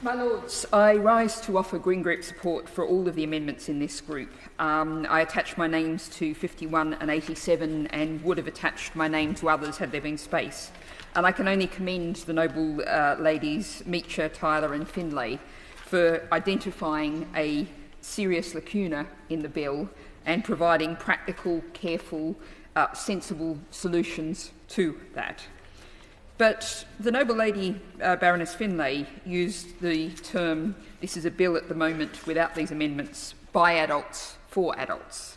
My Lords, I rise to offer Green Group support for all of the amendments in this group. I attach my names to 51 and 87 and would have attached my name to others had there been space. And I can only commend the noble ladies Meacher, Tyler and Finlay for identifying a serious lacuna in the bill and providing practical, careful, sensible solutions to that. But the noble lady Baroness Finlay used the term, this is a bill at the moment without these amendments, by adults, for adults.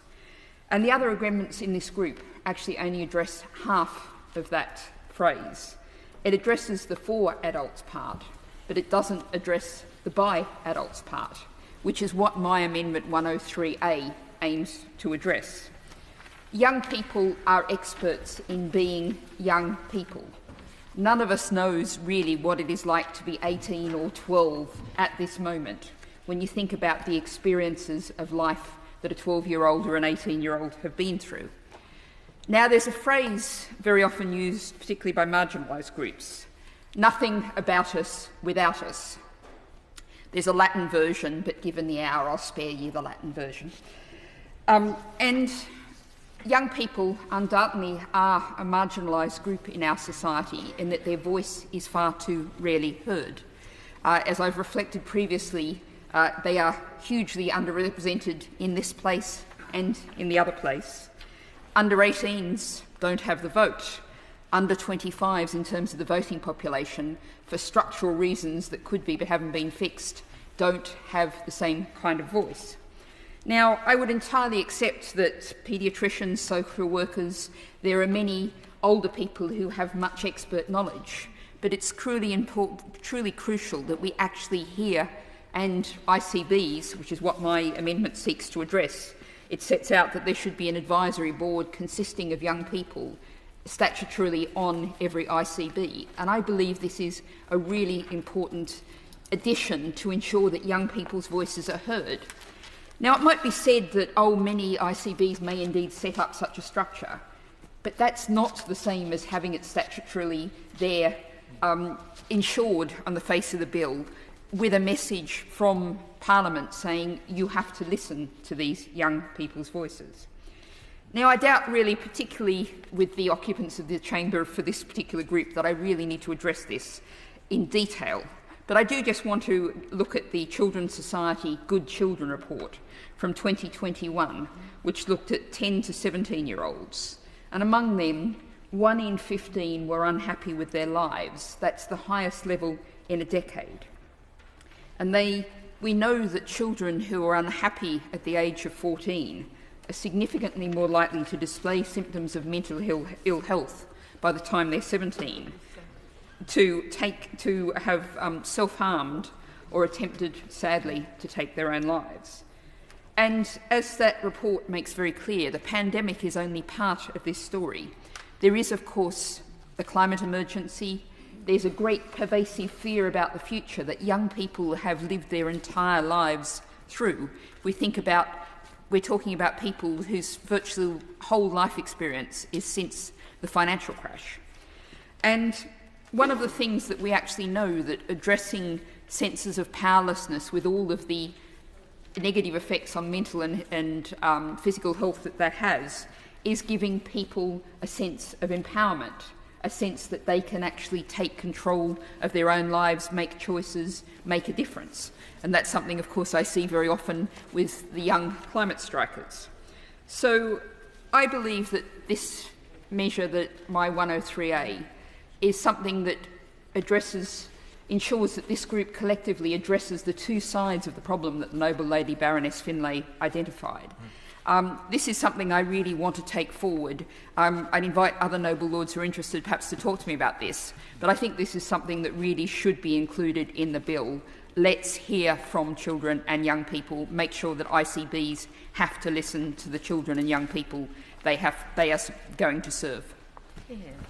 And the other amendments in this group actually only address half of that phrase. It addresses the for adults part, but it doesn't address the by adults part, which is what my Amendment 103A aims to address. Young people are experts in being young people. None of us knows really what it is like to be 18 or 12 at this moment when you think about the experiences of life that a 12-year-old or an 18-year-old have been through. Now, there's a phrase very often used, particularly by marginalised groups, nothing about us without us. There's a Latin version, but given the hour, I'll spare you the Latin version. And young people undoubtedly are a marginalised group in our society in that their voice is far too rarely heard. As I've reflected previously, they are hugely underrepresented in this place and in the other place. Under 18s don't have the vote. Under 25s, in terms of the voting population, for structural reasons that could be but haven't been fixed, don't have the same kind of voice. Now, I would entirely accept that paediatricians, social workers, there are many older people who have much expert knowledge, but it's truly crucial that we actually hear, and ICBs, which is what my amendment seeks to address, it sets out that there should be an advisory board consisting of young people statutorily on every ICB, and I believe this is a really important addition to ensure that young people's voices are heard. Now, it might be said that, many ICBs may indeed set up such a structure, but that's not the same as having it statutorily there, ensured on the face of the bill, with a message from Parliament saying you have to listen to these young people's voices. Now, I doubt really, particularly with the occupants of the chamber for this particular group, that I really need to address this in detail. But I do just want to look at the Children's Society Good Children report from 2021, which looked at 10 to 17-year-olds. And among them, 1 in 15 were unhappy with their lives. That's the highest level in a decade. And we know that children who are unhappy at the age of 14 are significantly more likely to display symptoms of mental ill health by the time they're 17, to have self-harmed or attempted, sadly, to take their own lives. And as that report makes very clear, the pandemic is only part of this story. There is, of course, the climate emergency. There's a great pervasive fear about the future that young people have lived their entire lives through. We're talking about people whose virtual whole life experience is since the financial crash. And one of the things that we actually know that addressing senses of powerlessness with all of the negative effects on mental and physical health that has is giving people a sense of empowerment, a sense that they can actually take control of their own lives, make choices, make a difference. And that's something, of course, I see very often with the young climate strikers. So I believe that this measure, that my 103A, is something that ensures that this group collectively addresses the two sides of the problem that the noble lady Baroness Finlay identified. This is something I really want to take forward. I'd invite other noble lords who are interested perhaps to talk to me about this, but I think this is something that really should be included in the bill. Let's hear from children and young people, make sure that ICBs have to listen to the children and young people they are going to serve. Yeah.